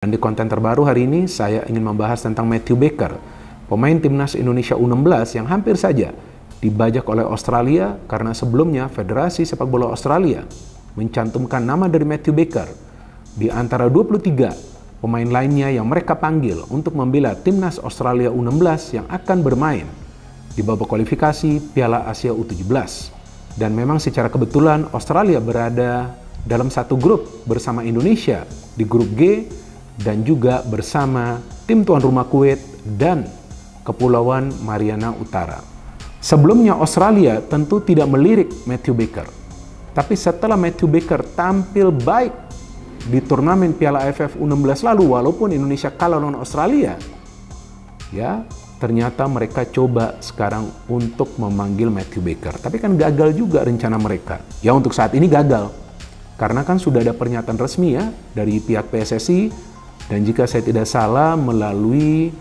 Dan di konten terbaru hari ini saya ingin membahas tentang Matthew Baker, pemain timnas Indonesia U16 yang hampir saja dibajak oleh Australia karena sebelumnya Federasi Sepak Bola Australia mencantumkan nama dari Matthew Baker di antara 23 pemain lainnya yang mereka panggil untuk membela timnas Australia U16 yang akan bermain di babak kualifikasi Piala Asia U17. Dan memang secara kebetulan Australia berada dalam satu grup bersama Indonesia di grup G dan juga bersama tim tuan rumah Kuwait dan Kepulauan Mariana Utara. Sebelumnya Australia tentu tidak melirik Matthew Baker. Tapi setelah Matthew Baker tampil baik di turnamen Piala AFF U16 lalu, walaupun Indonesia kalah lawan Australia, ya ternyata mereka coba sekarang untuk memanggil Matthew Baker. Tapi kan gagal juga rencana mereka. Ya untuk saat ini gagal. Karena kan sudah ada pernyataan resmi ya dari pihak PSSI, dan jika saya tidak salah melalui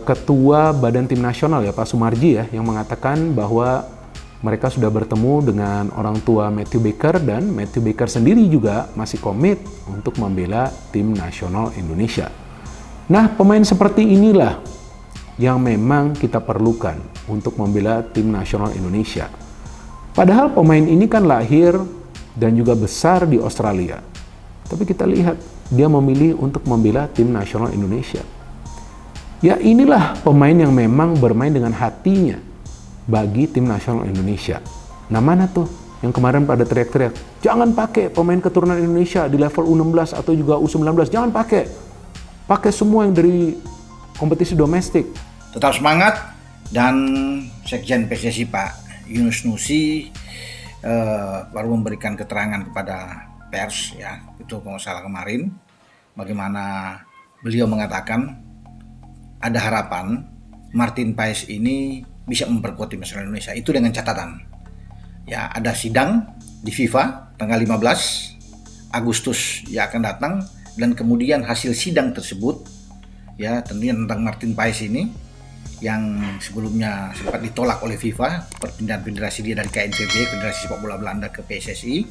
Ketua Badan Tim Nasional ya Pak Sumarji ya, yang mengatakan bahwa mereka sudah bertemu dengan orang tua Matthew Baker dan Matthew Baker sendiri juga masih komit untuk membela tim nasional Indonesia. Nah, pemain seperti inilah yang memang kita perlukan untuk membela tim nasional Indonesia. Padahal pemain ini kan lahir dan juga besar di Australia. Tapi kita lihat dia memilih untuk membela tim nasional Indonesia. Ya inilah pemain yang memang bermain dengan hatinya bagi tim nasional Indonesia. Nah mana tuh yang kemarin pada teriak-teriak, jangan pakai pemain keturunan Indonesia di level U16 atau juga U19, jangan pakai. Pakai semua yang dari kompetisi domestik. Tetap semangat, dan Sekjen PSSI Pak Yunus Nusi baru memberikan keterangan kepada pers ya, itu kalau salah kemarin, bagaimana beliau mengatakan ada harapan Martin Paes ini bisa memperkuat tim nasional Indonesia. Itu dengan catatan ya, ada sidang di FIFA tanggal 15 Agustus yang akan datang, dan kemudian hasil sidang tersebut ya tentunya tentang Martin Paes ini yang sebelumnya sempat ditolak oleh FIFA, perpindahan federasi dia dari KNVB, Federasi Sepak Bola Belanda, ke PSSI,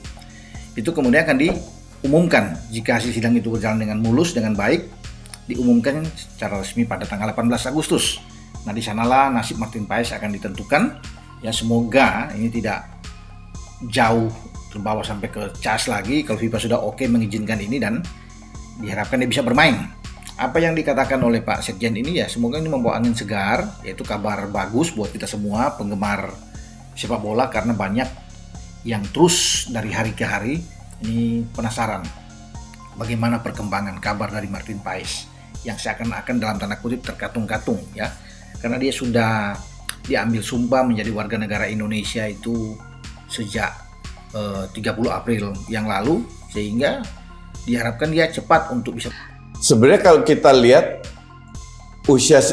itu kemudian akan diumumkan jika hasil sidang itu berjalan dengan mulus, dengan baik, diumumkan secara resmi pada tanggal 18 Agustus. Nah, di sanalah nasib Martin Paes akan ditentukan. Ya, semoga ini tidak jauh terbawa sampai ke CAS lagi kalau FIFA sudah oke mengizinkan ini, dan diharapkan dia bisa bermain. Apa yang dikatakan oleh Pak Sekjen ini ya, semoga ini membawa angin segar, yaitu kabar bagus buat kita semua penggemar sepak bola, karena banyak yang terus dari hari ke hari ini penasaran bagaimana perkembangan kabar dari Martin Paes yang seakan-akan dalam tanda kutip terkatung-katung ya, karena dia sudah diambil sumpah menjadi warga negara Indonesia itu sejak 30 April yang lalu, sehingga diharapkan dia cepat untuk bisa. Sebenarnya kalau kita lihat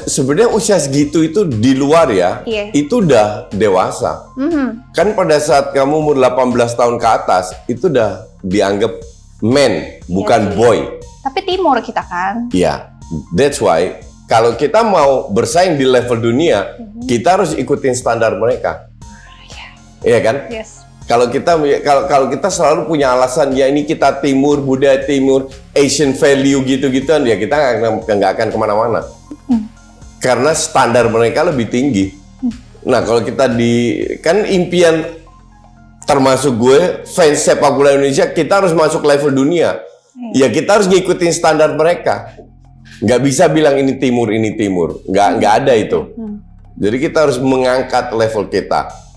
sebenarnya usia segitu itu di luar ya, itu udah dewasa. Kan pada saat kamu umur 18 tahun ke atas, itu udah dianggap man, bukan boy. Tapi timur kita kan. Ya, that's why kalau kita mau bersaing di level dunia, kita harus ikutin standar mereka. Iya kan? Yes. Kalau kita selalu punya alasan ya ini kita timur, budaya timur, Asian value gitu-gituan ya, kita nggak akan kemana-mana. Karena standar mereka lebih tinggi. Nah kalau kita kan impian termasuk gue fans sepak bola Indonesia, kita harus masuk level dunia. Ya kita harus ngikutin standar mereka. Nggak bisa bilang ini timur, nggak ada itu. Jadi kita harus mengangkat level kita.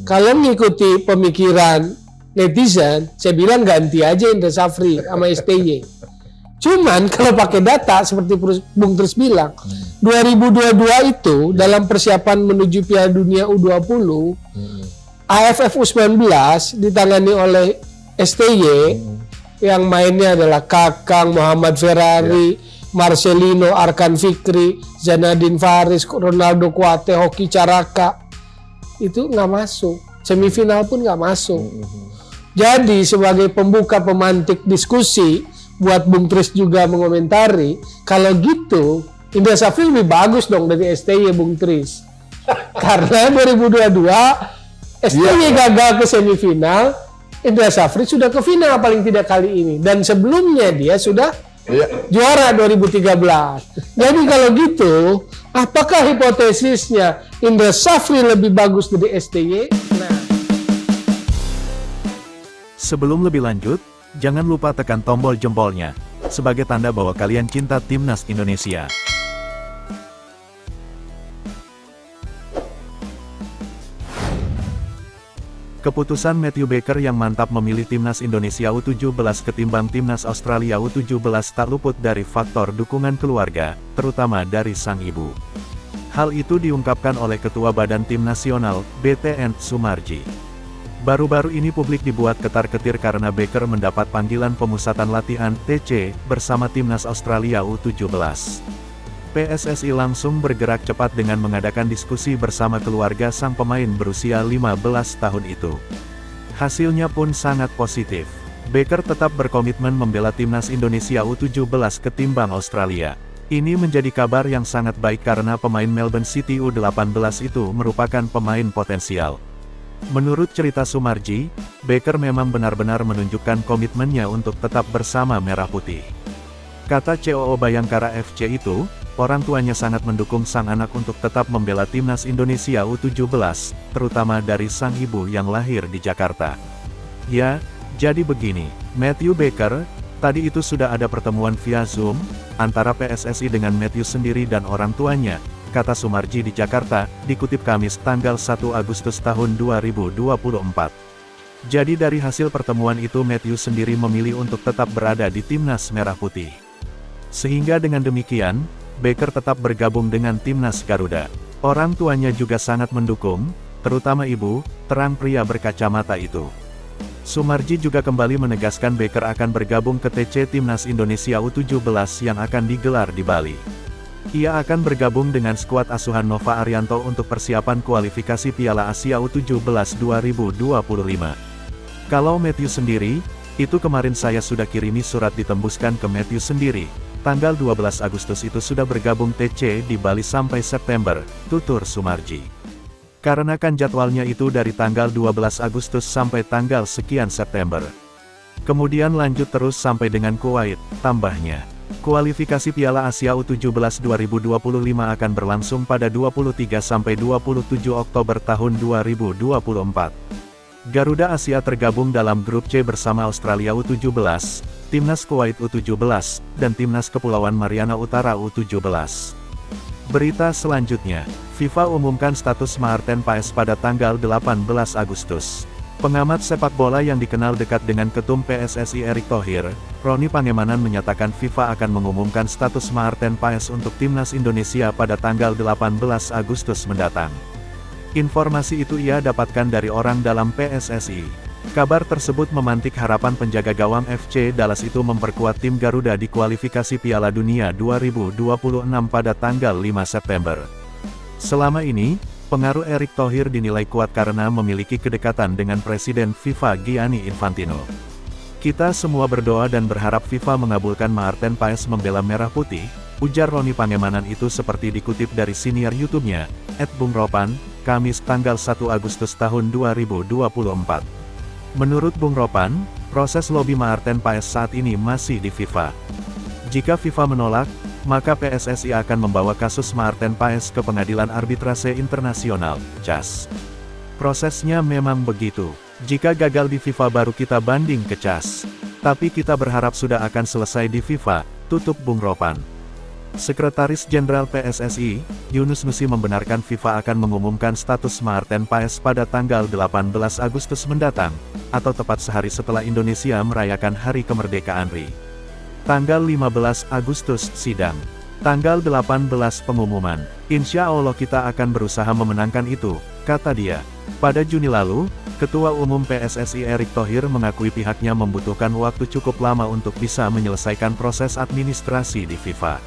Kalau mengikuti pemikiran netizen, saya bilang ganti aja Indra Safri sama STY. Cuman kalau pakai data seperti Bung Tris bilang, 2022 itu dalam persiapan menuju Piala Dunia U20, AFF U19 ditangani oleh STY, yang mainnya adalah Kakang, Muhammad Ferrari, Marcelino, Arkan Fikri, Zanadin Faris, Ronaldo Kuate, Hoki Caraka. Itu nggak masuk, semifinal pun nggak masuk. Jadi sebagai pembuka pemantik diskusi buat Bung Tris juga mengomentari, kalau gitu Indra Safri lebih bagus dong dari STY Bung Tris. Karena 2022 STY gagal ke semifinal, Indra Safri sudah ke final paling tidak kali ini. Dan sebelumnya dia sudah Iya. juara 2013. Jadi kalau gitu, apakah hipotesisnya Indra Safri lebih bagus dari STY? Nah, Sebelum lebih lanjut, jangan lupa tekan tombol jempolnya, sebagai tanda bahwa kalian cinta Timnas Indonesia. Keputusan Matthew Baker yang mantap memilih Timnas Indonesia U17 ketimbang Timnas Australia U17 tak luput dari faktor dukungan keluarga, terutama dari sang ibu. Hal itu diungkapkan oleh Ketua Badan Tim Nasional, BTN, Sumarji. Baru-baru ini publik dibuat ketar-ketir karena Baker mendapat panggilan pemusatan latihan, TC, bersama Timnas Australia U17. PSSI langsung bergerak cepat dengan mengadakan diskusi bersama keluarga sang pemain berusia 15 tahun itu. Hasilnya pun sangat positif. Baker tetap berkomitmen membela Timnas Indonesia U17 ketimbang Australia. Ini menjadi kabar yang sangat baik karena pemain Melbourne City U18 itu merupakan pemain potensial. Menurut cerita Sumarji, Baker memang benar-benar menunjukkan komitmennya untuk tetap bersama Merah Putih. Kata COO Bayangkara FC itu, orang tuanya sangat mendukung sang anak untuk tetap membela Timnas Indonesia U17, terutama dari sang ibu yang lahir di Jakarta. Ya, jadi begini, Matthew Baker, tadi itu sudah ada pertemuan via Zoom, antara PSSI dengan Matthew sendiri dan orang tuanya, kata Sumarji di Jakarta, dikutip Kamis tanggal 1 Agustus tahun 2024. Jadi dari hasil pertemuan itu Matthew sendiri memilih untuk tetap berada di Timnas Merah Putih. Sehingga dengan demikian, Baker tetap bergabung dengan Timnas Garuda. Orang tuanya juga sangat mendukung, terutama ibu, terang pria berkacamata itu. Sumarji juga kembali menegaskan Baker akan bergabung ke TC Timnas Indonesia U17 yang akan digelar di Bali. Ia akan bergabung dengan skuad asuhan Nova Arianto untuk persiapan kualifikasi Piala Asia U17 2025. Kalau Matthew sendiri, itu kemarin saya sudah kirimi surat ditembuskan ke Matthew sendiri. Tanggal 12 Agustus itu sudah bergabung TC di Bali sampai September, tutur Sumarji. Karena kan jadwalnya itu dari tanggal 12 Agustus sampai tanggal sekian September. Kemudian lanjut terus sampai dengan Kuwait, tambahnya. Kualifikasi Piala Asia U17 2025 akan berlangsung pada 23 sampai 27 Oktober tahun 2024. Garuda Asia tergabung dalam grup C bersama Australia U17, Timnas Kuwait U17, dan Timnas Kepulauan Mariana Utara U17. Berita selanjutnya, FIFA umumkan status Maarten Paes pada tanggal 18 Agustus. Pengamat sepak bola yang dikenal dekat dengan Ketum PSSI Erick Thohir, Roni Pangemanan menyatakan FIFA akan mengumumkan status Maarten Paes untuk Timnas Indonesia pada tanggal 18 Agustus mendatang. Informasi itu ia dapatkan dari orang dalam PSSI. Kabar tersebut memantik harapan penjaga gawang FC Dallas itu memperkuat tim Garuda di kualifikasi Piala Dunia 2026 pada tanggal 5 September. Selama ini, pengaruh Erick Thohir dinilai kuat karena memiliki kedekatan dengan Presiden FIFA Gianni Infantino. Kita semua berdoa dan berharap FIFA mengabulkan Maarten Paes membela Merah Putih, ujar Roni Pangemanan itu seperti dikutip dari siniar YouTube-nya, @bungropan, Kamis tanggal 1 Agustus tahun 2024. Menurut Bung Ropan, proses lobi Maarten Paes saat ini masih di FIFA. Jika FIFA menolak, maka PSSI akan membawa kasus Maarten Paes ke Pengadilan Arbitrase Internasional, CAS. Prosesnya memang begitu. Jika gagal di FIFA baru kita banding ke CAS. Tapi kita berharap sudah akan selesai di FIFA, tutup Bung Ropan. Sekretaris Jenderal PSSI, Yunus Nusi membenarkan FIFA akan mengumumkan status Maarten Paes pada tanggal 18 Agustus mendatang, atau tepat sehari setelah Indonesia merayakan Hari Kemerdekaan RI. Tanggal 15 Agustus sidang. Tanggal 18 pengumuman. Insya Allah kita akan berusaha memenangkan itu, kata dia. Pada Juni lalu, Ketua Umum PSSI Erick Thohir mengakui pihaknya membutuhkan waktu cukup lama untuk bisa menyelesaikan proses administrasi di FIFA.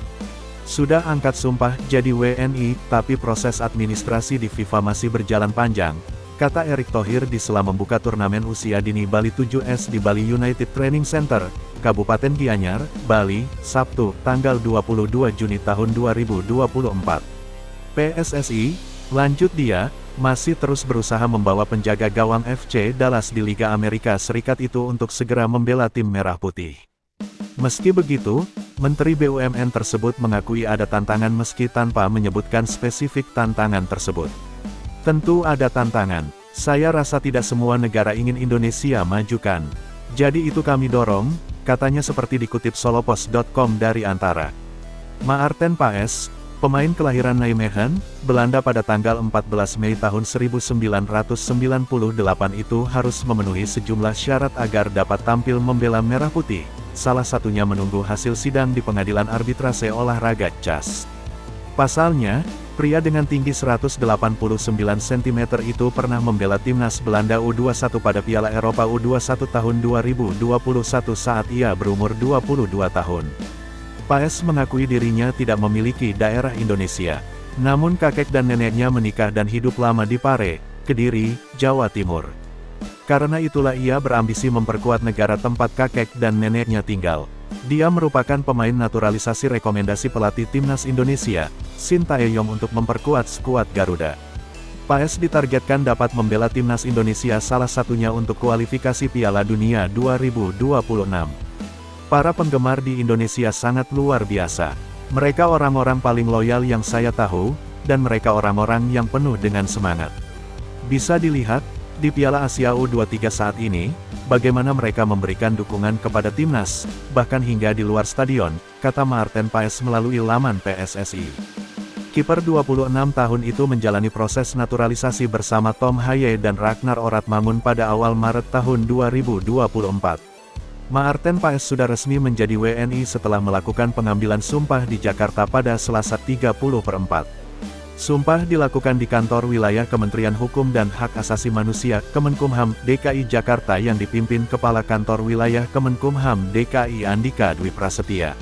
Sudah angkat sumpah jadi WNI, tapi proses administrasi di FIFA masih berjalan panjang, kata Erick Thohir di sela membuka turnamen usia dini Bali 7S di Bali United Training Center, Kabupaten Gianyar, Bali, Sabtu, tanggal 22 Juni tahun 2024. PSSI, lanjut dia, masih terus berusaha membawa penjaga gawang FC Dallas di Liga Amerika Serikat itu untuk segera membela tim Merah Putih. Meski begitu, Menteri BUMN tersebut mengakui ada tantangan meski tanpa menyebutkan spesifik tantangan tersebut. Tentu ada tantangan. Saya rasa tidak semua negara ingin Indonesia majukan. Jadi itu kami dorong, katanya seperti dikutip solopos.com dari Antara. Maarten Paes, pemain kelahiran Nijmegen, Belanda pada tanggal 14 Mei tahun 1998 itu harus memenuhi sejumlah syarat agar dapat tampil membela Merah Putih, salah satunya menunggu hasil sidang di Pengadilan Arbitrase Olahraga CAS. Pasalnya, pria dengan tinggi 189 cm itu pernah membela timnas Belanda U21 pada Piala Eropa U21 tahun 2021 saat ia berumur 22 tahun. Paes mengakui dirinya tidak memiliki daerah Indonesia, namun kakek dan neneknya menikah dan hidup lama di Pare, Kediri, Jawa Timur. Karena itulah ia berambisi memperkuat negara tempat kakek dan neneknya tinggal. Dia merupakan pemain naturalisasi rekomendasi pelatih timnas Indonesia, Sintayong untuk memperkuat skuad Garuda. Paes ditargetkan dapat membela timnas Indonesia salah satunya untuk kualifikasi Piala Dunia 2026. Para penggemar di Indonesia sangat luar biasa. Mereka orang-orang paling loyal yang saya tahu, dan mereka orang-orang yang penuh dengan semangat. Bisa dilihat, di Piala Asia U23 saat ini, bagaimana mereka memberikan dukungan kepada timnas, bahkan hingga di luar stadion, kata Maarten Paes melalui laman PSSI. Kiper 26 tahun itu menjalani proses naturalisasi bersama Tom Haye dan Ragnar Oratmangun pada awal Maret tahun 2024. Maarten Paes sudah resmi menjadi WNI setelah melakukan pengambilan sumpah di Jakarta pada Selasa 30/4. Sumpah dilakukan di kantor wilayah Kementerian Hukum dan Hak Asasi Manusia, Kemenkumham, DKI Jakarta yang dipimpin Kepala Kantor Wilayah Kemenkumham DKI Andika Dwi Prasetya.